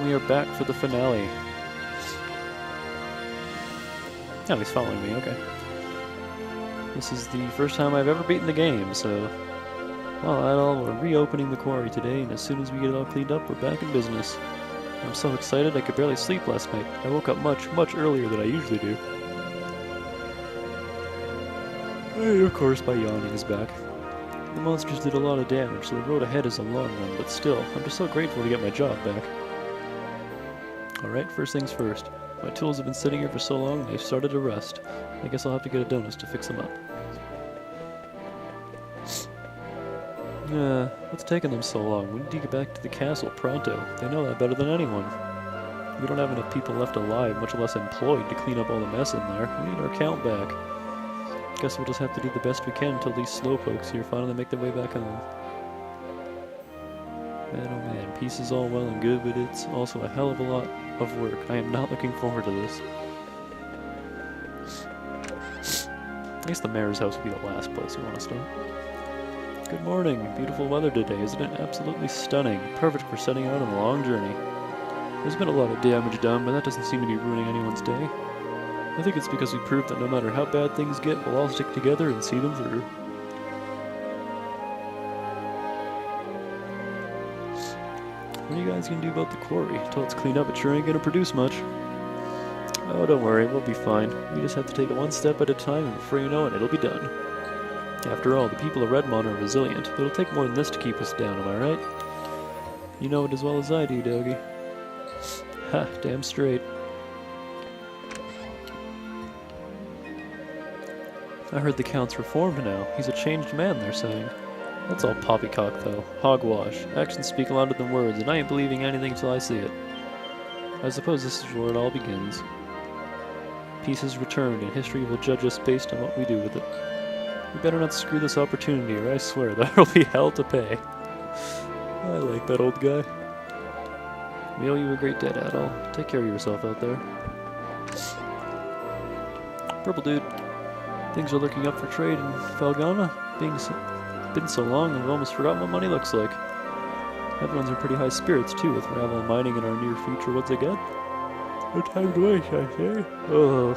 And we are back for the finale. Oh, he's following me, okay. This is the first time I've ever beaten the game, so... Well, that all, we're reopening the quarry today, and as soon as we get it all cleaned up, we're back in business. I'm so excited I could barely sleep last night. I woke up much earlier than I usually do. And of course, my yawning is back. The monsters did a lot of damage, so the road ahead is a long one, but still, I'm just so grateful to get my job back. Alright, first things first. My tools have been sitting here for so long, they've started to rust. I guess I'll have to get a Adonis to fix them up. What's taking them so long? We need to get back to the castle pronto. They know that better than anyone. We don't have enough people left alive, much less employed, to clean up all the mess in there. We need our count back. Guess we'll just have to do the best we can until these slowpokes here finally make their way back home. Man, oh man, peace is all well and good, but it's also a hell of a lot of work. I am not looking forward to this. I guess the mayor's house would be the last place we want to start. Good morning. Beautiful weather today, isn't it? Absolutely stunning. Perfect for setting out on a long journey. There's been a lot of damage done, but that doesn't seem to be ruining anyone's day. I think it's because we proved that no matter how bad things get, we'll all stick together and see them through. What are you guys gonna do about the quarry? Until it's cleaned up, it sure ain't gonna produce much. Oh, don't worry, we'll be fine. We just have to take it one step at a time, and before you know it, it'll be done. After all, the people of Redmont are resilient. It'll take more than this to keep us down, am I right? You know it as well as I do, Doggy. Ha, damn straight. I heard the Count's reformed now. He's a changed man, they're saying. That's all poppycock, though. Hogwash. Actions speak louder than words, and I ain't believing anything till I see it. I suppose this is where it all begins. Peace is returned, and history will judge us based on what we do with it. We better not screw this opportunity, or I swear there'll be hell to pay. I like that old guy. We owe you a great debt, Adol. Take care of yourself out there. Purple dude. Things are looking up for trade in Felghana. Been so long, I've almost forgotten what money looks like. Everyone's in pretty high spirits, too, with gravel mining in our near future once again. No time to waste, I say. Oh,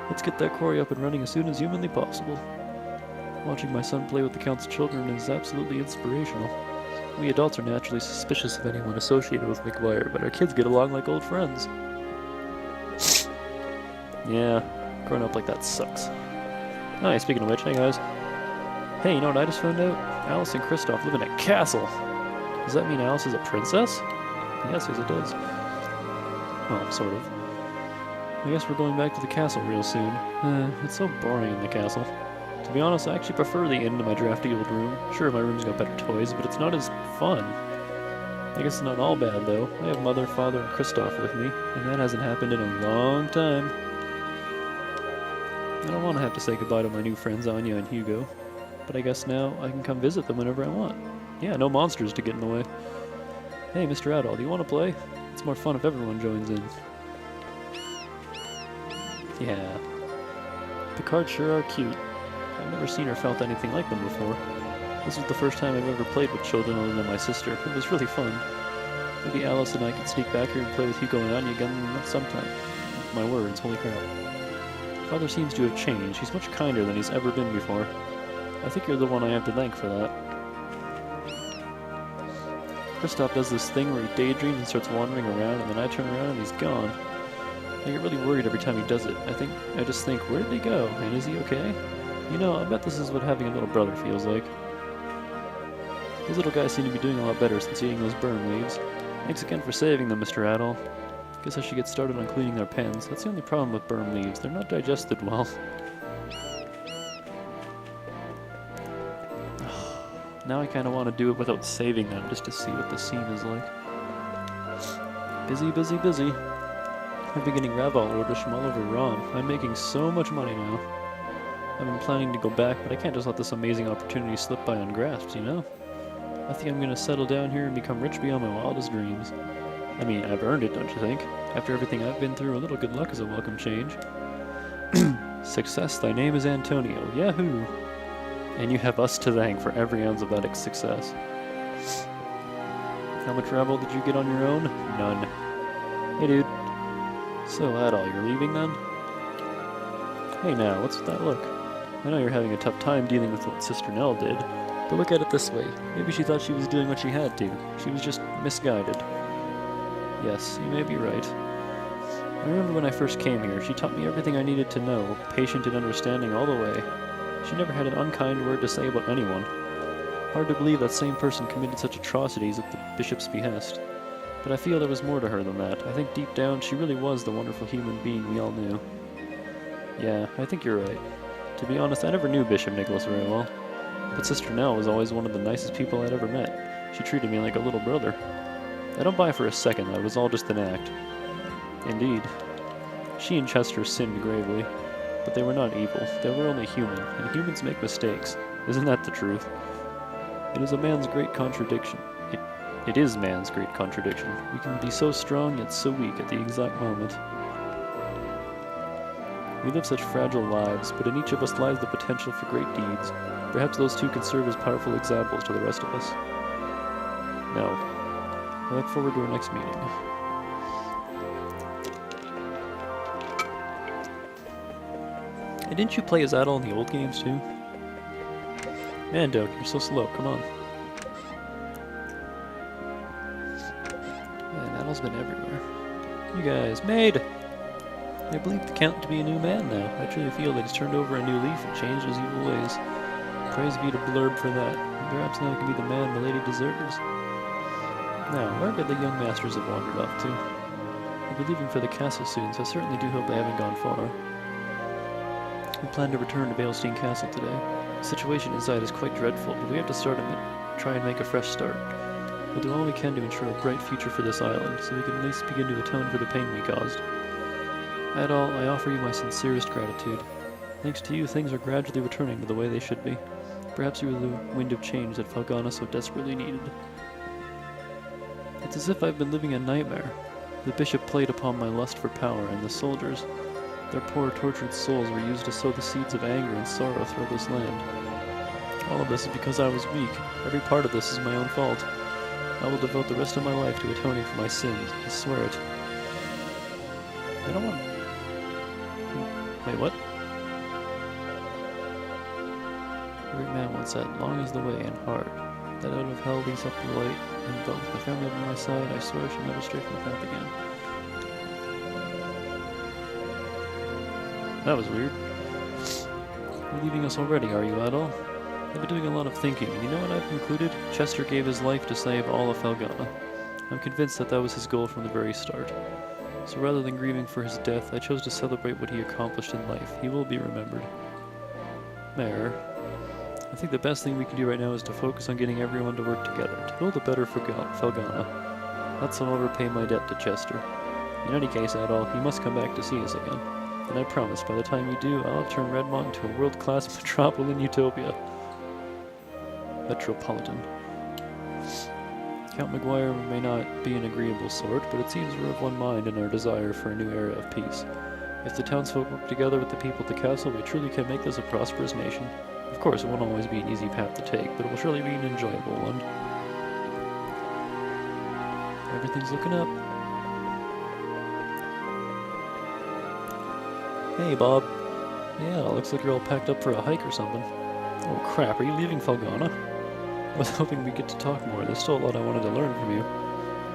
let's get that quarry up and running as soon as humanly possible. Watching my son play with the Count's children is absolutely inspirational. We adults are naturally suspicious of anyone associated with McGuire, but our kids get along like old friends. Yeah, growing up like that sucks. Hi, speaking of which, hey guys. Hey, you know what I just found out? Alice and Kristoff live in a castle. Does that mean Alice is a princess? Yes, it does. Well, sort of. I guess we're going back to the castle real soon. It's so boring in the castle. To be honest, I actually prefer the inn to my drafty old room. Sure, my room's got better toys, but it's not as fun. I guess it's not all bad, though. I have Mother, Father, and Kristoff with me, and that hasn't happened in a long time. I don't want to have to say goodbye to my new friends, Anya and Hugo. But I guess now I can come visit them whenever I want. Yeah, no monsters to get in the way. Hey, Mr. Adol, do you want to play? It's more fun if everyone joins in. Yeah. The cards sure are cute. I've never seen or felt anything like them before. This was the first time I've ever played with children other than my sister. It was really fun. Maybe Alice and I could sneak back here and play with Hugo and Anya again sometime. My words, holy crap. Father seems to have changed. He's much kinder than he's ever been before. I think you're the one I have to thank for that. Kristoff does this thing where he daydreams and starts wandering around, and then I turn around and he's gone. I get really worried every time he does it. I just think, where did he go? And is he okay? You know, I bet this is what having a little brother feels like. These little guys seem to be doing a lot better since eating those burn leaves. Thanks again for saving them, Mr. Adol. Guess I should get started on cleaning their pens. That's the only problem with burn leaves. They're not digested well. Now I kind of want to do it without saving them, just to see what the scene is like. Busy, busy, busy. I've been getting Raval orders from all over Rom. I'm making so much money now. I've been planning to go back, but I can't just let this amazing opportunity slip by ungrasped, you know? I think I'm gonna settle down here and become rich beyond my wildest dreams. I mean, I've earned it, don't you think? After everything I've been through, a little good luck is a welcome change. Success, thy name is Antonio. Yahoo! And you have us to thank for every ounce of that success. How much Ravel did you get on your own? None. Hey, dude. So, Adol, you're leaving then? Hey now, what's with that look? I know you're having a tough time dealing with what Sister Nell did, but look at it this way. Maybe she thought she was doing what she had to. She was just misguided. Yes, you may be right. I remember when I first came here, she taught me everything I needed to know, patient and understanding all the way. She never had an unkind word to say about anyone. Hard to believe that same person committed such atrocities at the bishop's behest. But I feel there was more to her than that. I think deep down, she really was the wonderful human being we all knew. Yeah, I think you're right. To be honest, I never knew Bishop Nicholas very well. But Sister Nell was always one of the nicest people I'd ever met. She treated me like a little brother. I don't buy for a second that it was all just an act. Indeed. She and Chester sinned gravely, but they were not evil. They were only human, and humans make mistakes. Isn't that the truth? It is a man's great contradiction. It is man's great contradiction. We can be so strong yet so weak at the exact moment. We live such fragile lives, but in each of us lies the potential for great deeds. Perhaps those two can serve as powerful examples to the rest of us. Now, I look forward to our next meeting. And didn't you play as Adol in the old games too? Man, Doug, you're so slow. Come on. Man, Adol's been everywhere. You guys, maid! I believe the Count to be a new man now. I truly feel that he's turned over a new leaf and changed his evil ways. Praise be to Blurb for that. And perhaps now he can be the man the lady deserves. Now, where could the young masters have wandered off to? We'll be leaving for the castle soon, so I certainly do hope they haven't gone far. We plan to return to Balestein Castle today. The situation inside is quite dreadful, but we have to try and make a fresh start. We'll do all we can to ensure a bright future for this island, so we can at least begin to atone for the pain we caused. Adol, I offer you my sincerest gratitude. Thanks to you, things are gradually returning to the way they should be. Perhaps you are the wind of change that Felghana so desperately needed. It's as if I've been living a nightmare. The bishop played upon my lust for power, and the soldiers, their poor tortured souls were used to sow the seeds of anger and sorrow throughout this land. All of this is because I was weak. Every part of this is my own fault. I will devote the rest of my life to atoning for my sins. I swear it. I don't want... Wait, what? The great man once said, long is the way and hard, that out of hell leads up the light, and but with the family by my side, I swear I shall never stray from the path again. That was weird. You're leaving us already, are you, Adol? I've been doing a lot of thinking, and you know what I've concluded? Chester gave his life to save all of Felghana. I'm convinced that that was his goal from the very start. So rather than grieving for his death, I chose to celebrate what he accomplished in life. He will be remembered. Mayor, I think the best thing we can do right now is to focus on getting everyone to work together, to build a better Felghana. That's how I'll repay my debt to Chester. In any case, Adol, you must come back to see us again. And I promise, by the time you do, I'll turn Redmont into a world-class metropolitan utopia. Metropolitan. Count Maguire may not be an agreeable sort, but it seems we're of one mind in our desire for a new era of peace. If the townsfolk work together with the people at the castle, we truly can make this a prosperous nation. Of course, it won't always be an easy path to take, but it will surely be an enjoyable one. Everything's looking up. Hey, Bob. Yeah, looks like you're all packed up for a hike or something. Oh crap, are you leaving Felghana? I was hoping we'd get to talk more. There's still a lot I wanted to learn from you.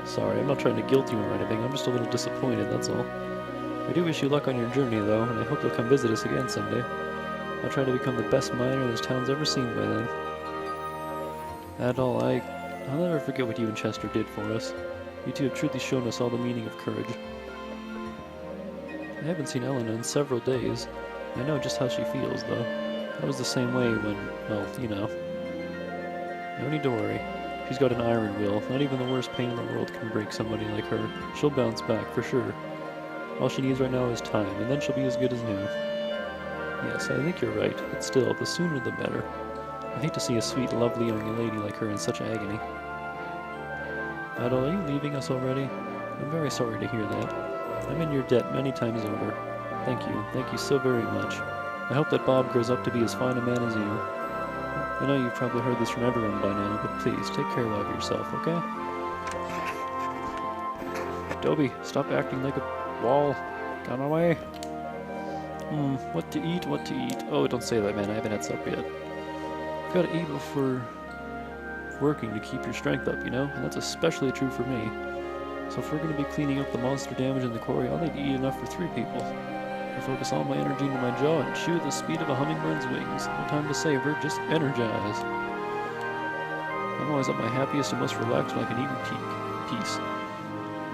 Sorry, I'm not trying to guilt you or anything. I'm just a little disappointed, that's all. I do wish you luck on your journey, though, and I hope you'll come visit us again someday. I'll try to become the best miner this town's ever seen by then. Adol, I'll never forget what you and Chester did for us. You two have truly shown us all the meaning of courage. I haven't seen Elena in several days. I know just how she feels, though. I was the same way when, well, you know. No need to worry. She's got an iron will. Not even the worst pain in the world can break somebody like her. She'll bounce back, for sure. All she needs right now is time, and then she'll be as good as new. Yes, I think you're right, but still, the sooner the better. I hate to see a sweet, lovely young lady like her in such agony. Adol, are you leaving us already? I'm very sorry to hear that. I'm in your debt many times over. Thank you so very much. I hope that Bob grows up to be as fine a man as you. I know you've probably heard this from everyone by now, but please, take care of yourself, okay? Dobby, stop acting like a wall. Get away. What to eat, what to eat. Oh, don't say that, man. I haven't had supper yet. You've got to eat before working to keep your strength up, you know? And that's especially true for me. So if we're going to be cleaning up the monster damage in the quarry, I'll need to eat enough for 3 people. I focus all my energy into my jaw and chew at the speed of a hummingbird's wings. No time to savor, just energize. I'm always at my happiest and most relaxed when I can eat in peace,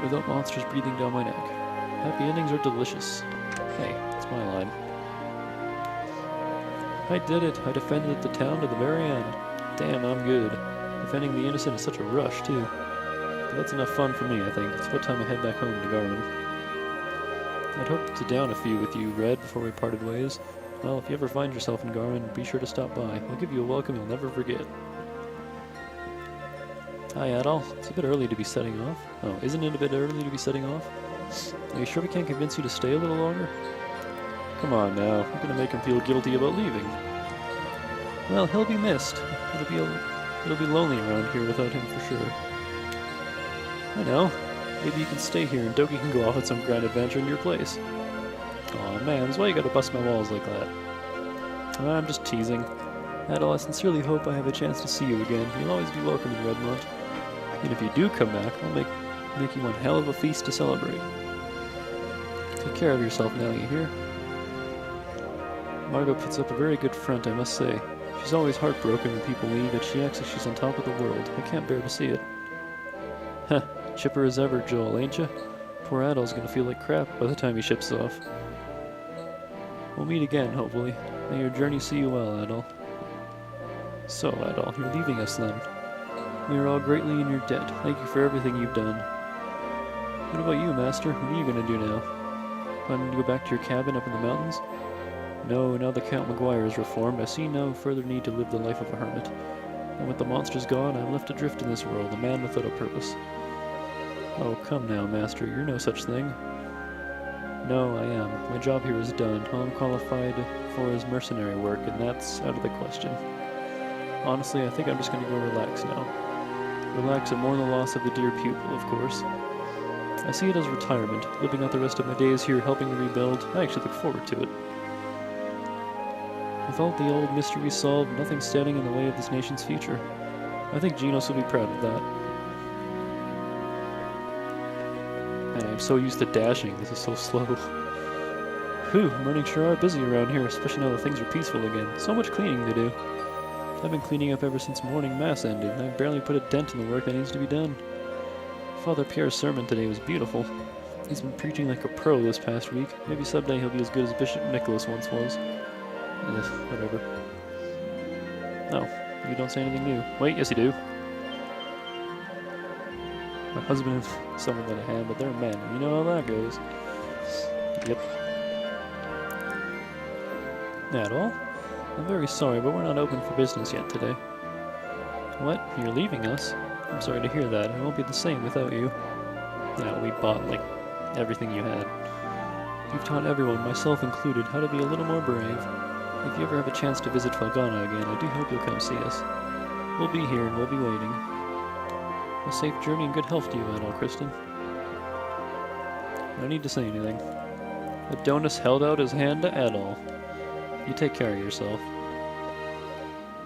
without monsters breathing down my neck. Happy endings are delicious. Hey, that's my line. I did it. I defended the town to the very end. Damn, I'm good. Defending the innocent is such a rush, too. But that's enough fun for me, I think. It's about time I head back home to Garmin. I'd hoped to down a few with you, Red, before we parted ways. Well, if you ever find yourself in Garmin, be sure to stop by. I'll give you a welcome you'll never forget. Hi, Adol. It's a bit early to be setting off. Oh, isn't it a bit early to be setting off? Are you sure we can't convince you to stay a little longer? Come on now, we're gonna make him feel guilty about leaving. Well, he'll be missed. It'll be lonely around here without him for sure. I know. Maybe you can stay here and Doki can go off on some grand adventure in your place. Aw, man, why you gotta bust my walls like that? I'm just teasing. Adol, I sincerely hope I have a chance to see you again. You'll always be welcome in Redmont. And if you do come back, I'll make you one hell of a feast to celebrate. Take care of yourself now, you hear? Margot puts up a very good front, I must say. She's always heartbroken when people leave, and she acts like she's on top of the world. I can't bear to see it. Heh, chipper as ever, Joel, ain't ya? Poor Adol's gonna feel like crap by the time he ships off. We'll meet again, hopefully. May your journey see you well, Adol. So, Adol, you're leaving us then. We are all greatly in your debt. Thank you for everything you've done. What about you, Master? What are you gonna do now? Planning to go back to your cabin up in the mountains? No, now that Count Maguire is reformed, I see no further need to live the life of a hermit. And with the monsters gone, I am left adrift in this world, a man without a purpose. Oh, come now, Master, you're no such thing. No, I am. My job here is done. All I'm qualified for is mercenary work, and that's out of the question. Honestly, I think I'm just going to go relax now. Relax and mourn the loss of the dear pupil, of course. I see it as retirement, living out the rest of my days here helping to rebuild. I actually look forward to it. With all the old mysteries solved, nothing standing in the way of this nation's future. I think Genos will be proud of that. Man, I'm so used to dashing, this is so slow. Whew, mornings sure are busy around here, especially now that things are peaceful again. So much cleaning to do. I've been cleaning up ever since morning mass ended, and I've barely put a dent in the work that needs to be done. Father Pierre's sermon today was beautiful. He's been preaching like a pro this past week. Maybe someday he'll be as good as Bishop Nicholas once was. Whatever. Oh, you don't say anything new. Wait, yes you do. My husband and someone got a hand, but they're men. You know how that goes. Yep. Adol? I'm very sorry, but we're not open for business yet today. What? You're leaving us? I'm sorry to hear that. It won't be the same without you. Yeah, we bought, like, everything you had. You've taught everyone, myself included, how to be a little more brave. If you ever have a chance to visit Felghana again, I do hope you'll come see us. We'll be here and we'll be waiting. A safe journey and good health to you, Adol, Kristen. No need to say anything. Adonis held out his hand to Adol. You take care of yourself.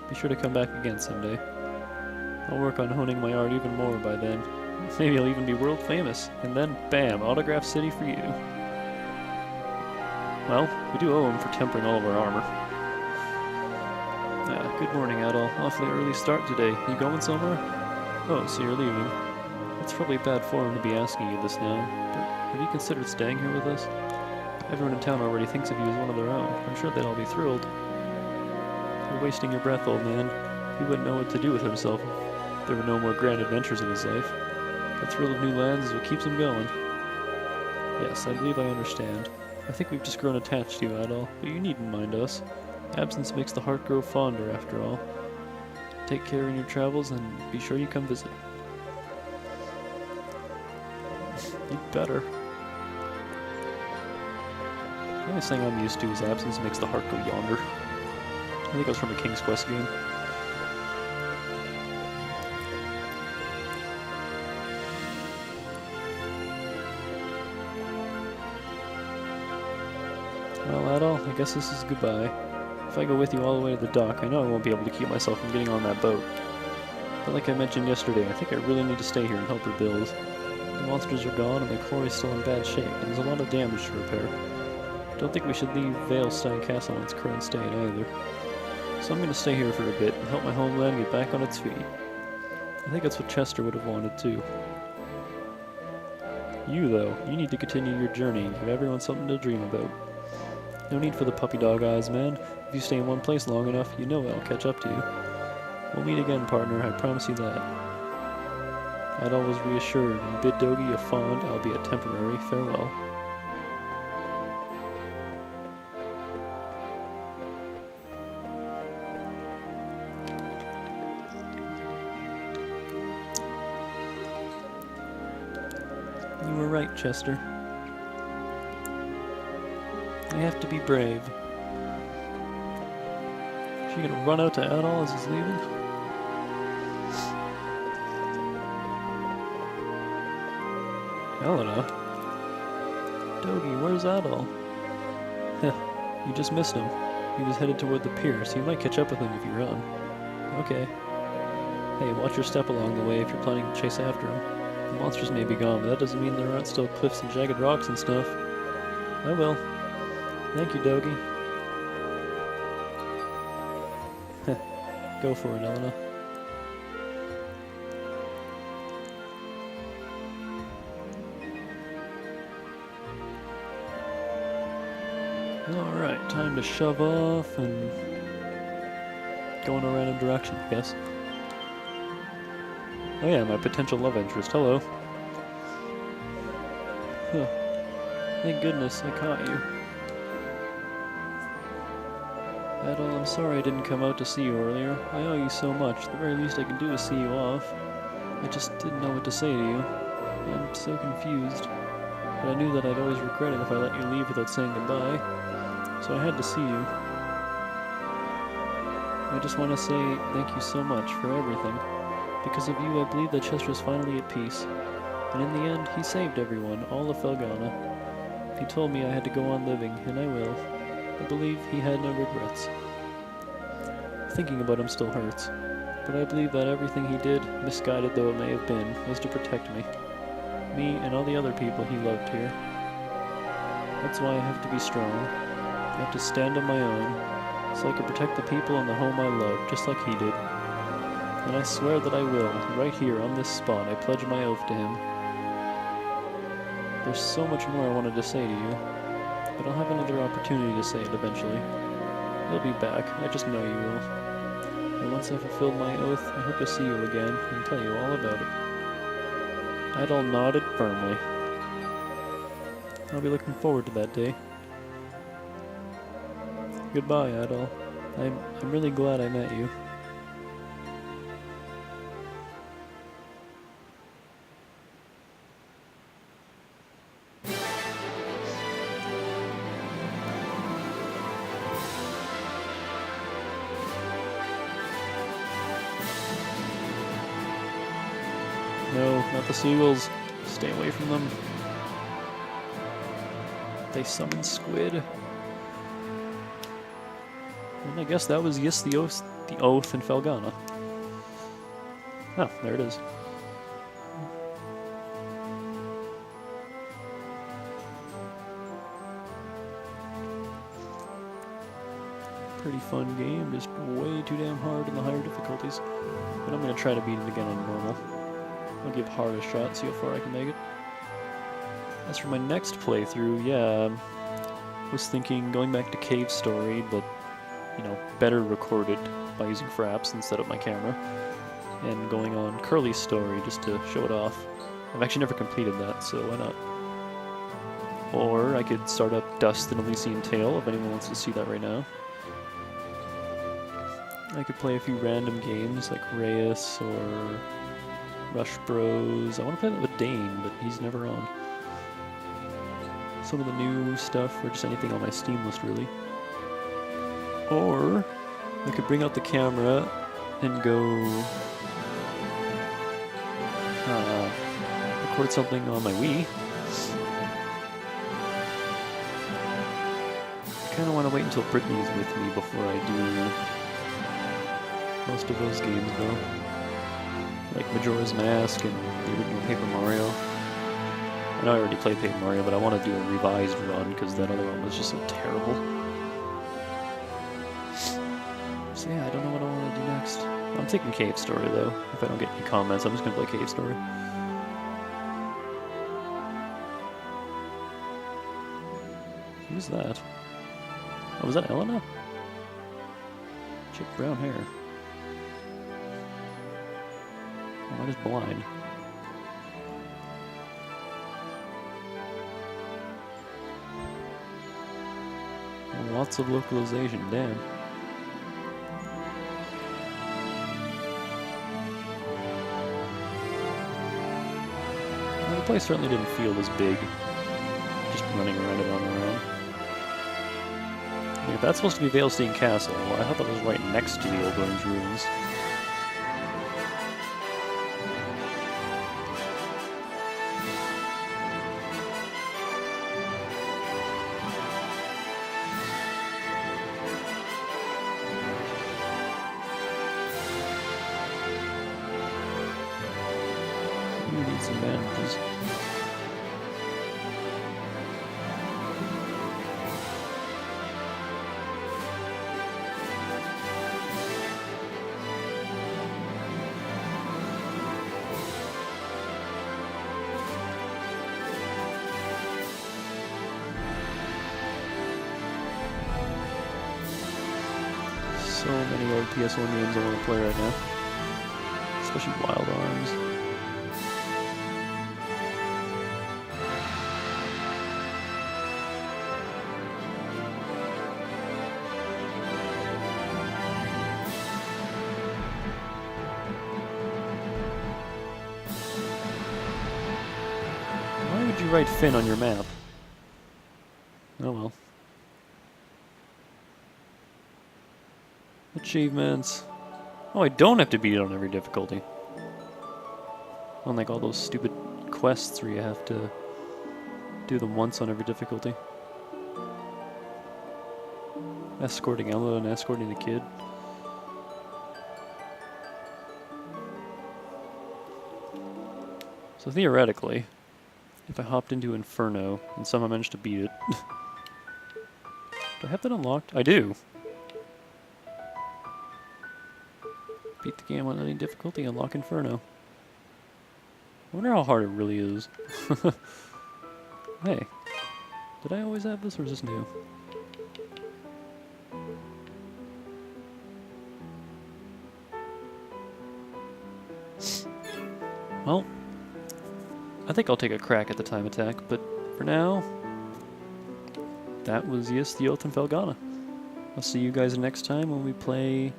Be sure to come back again someday. I'll work on honing my art even more by then. Maybe I'll even be world famous. And then, bam, Autograph City for you. Well, we do owe him for tempering all of our armor. Good morning, Adol. Awfully early start today. You going somewhere? Oh, so you're leaving. It's probably bad form to be asking you this now, but have you considered staying here with us? Everyone in town already thinks of you as one of their own. I'm sure they'd all be thrilled. You're wasting your breath, old man. He wouldn't know what to do with himself if there were no more grand adventures in his life. The thrill of new lands is what keeps him going. Yes, I believe I understand. I think we've just grown attached to you, Adol, but you needn't mind us. Absence makes the heart grow fonder, after all. Take care in your travels, and be sure you come visit. You'd better. The only thing I'm used to is absence makes the heart go yonder. I think it was from a King's Quest game. Well, Adol, I guess this is goodbye. If I go with you all the way to the dock, I know I won't be able to keep myself from getting on that boat. But like I mentioned yesterday, I think I really need to stay here and help rebuild. The monsters are gone and the quarry's still in bad shape, and there's a lot of damage to repair. Don't think we should leave Veilstein Castle in its current state either. So I'm going to stay here for a bit and help my homeland get back on its feet. I think that's what Chester would have wanted too. You, though, you need to continue your journey and give everyone something to dream about. No need for the puppy dog eyes, man. If you stay in one place long enough, you know I'll catch up to you. We'll meet again, partner, I promise you that. I'd always reassured and bid Dogi a fond, albeit temporary, farewell. You were right, Chester. I have to be brave. Is she gonna run out to Adol as he's leaving? Helena? Dogi, where's Adol? Heh, you just missed him. He was headed toward the pier, so you might catch up with him if you run. Okay. Hey, watch your step along the way if you're planning to chase after him. The monsters may be gone, but that doesn't mean there aren't still cliffs and jagged rocks and stuff. I will. Thank you, Dogi. Go for it, Elena. Alright, time to shove off and go in a random direction, I guess. Oh yeah, my potential love interest. Hello. Huh. Thank goodness I caught you. Adol, I'm sorry I didn't come out to see you earlier. I owe you so much. The very least I can do is see you off. I just didn't know what to say to you. I'm so confused. But I knew that I'd always regret it if I let you leave without saying goodbye. So I had to see you. I just want to say thank you so much for everything. Because of you, I believe that Chester's finally at peace. And in the end, he saved everyone, all of Felghana. He told me I had to go on living, and I will. I believe he had no regrets. Thinking about him still hurts. But I believe that everything he did, misguided though it may have been, was to protect me. Me and all the other people he loved here. That's why I have to be strong. I have to stand on my own, so I can protect the people and the home I love, just like he did. And I swear that I will, right here on this spot, I pledge my oath to him. There's so much more I wanted to say to you, but I'll have another opportunity to say it eventually. You'll be back, I just know you will. And once I've fulfilled my oath, I hope to see you again and tell you all about it. Adol nodded firmly. I'll be looking forward to that day. Goodbye, Adol. I'm really glad I met you. No, not the seagulls. Stay away from them. They summon squid. And I guess that was yes, the oath in Felghana. Oh, there it is. Pretty fun game, just way too damn hard in the higher difficulties. But I'm gonna try to beat it again on normal. I'll give hard a shot, see how far I can make it. As for my next playthrough, yeah, I was thinking going back to Cave Story, but, you know, better recorded by using Fraps instead of my camera, and going on Curly's story just to show it off. I've actually never completed that, so why not? Or I could start up Dust and Elysian Tale if anyone wants to see that right now. I could play a few random games like Reyes or Rush Bros. I want to play that with Dane, but he's never on. Some of the new stuff, or just anything on my Steam list, really. Or I could bring out the camera and go record something on my Wii. kind of want to wait until Brittany is with me before I do most of those games, though. Like Majora's Mask and the original Paper Mario. I know I already played Paper Mario, but I want to do a revised run because that other one was just so terrible. So yeah, I don't know what I want to do next. I'm taking Cave Story, though. If I don't get any comments, I'm just going to play Cave Story. Who's that? Oh, was that Elena? Chick brown hair. Oh, I'm just blind. Oh, lots of localization, damn. Well, the place certainly didn't feel as big, just running around it on our own. Yeah, that's supposed to be Glaceon Castle. Well, I thought that was right next to the Old Orange Ruins. You need some bandages. So many old PS1 games I want to play right now. Especially Wild Arms. Why would you write Finn on your map? Oh well. Achievements. Oh, I don't have to beat it on every difficulty. Unlike all those stupid quests where you have to do them once on every difficulty. Escorting Ella and escorting the kid. So theoretically, if I hopped into Inferno and somehow managed to beat it... Do I have that unlocked? I do! Beat the game on any difficulty, unlock Inferno. I wonder how hard it really is. Hey, did I always have this or is this new? Well, I think I'll take a crack at the time attack, but for now, that was Yes, the Oath and Felghana. I'll see you guys next time when we play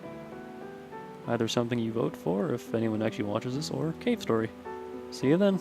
either Something You Vote For, if anyone actually watches this, or Cave Story. See you then.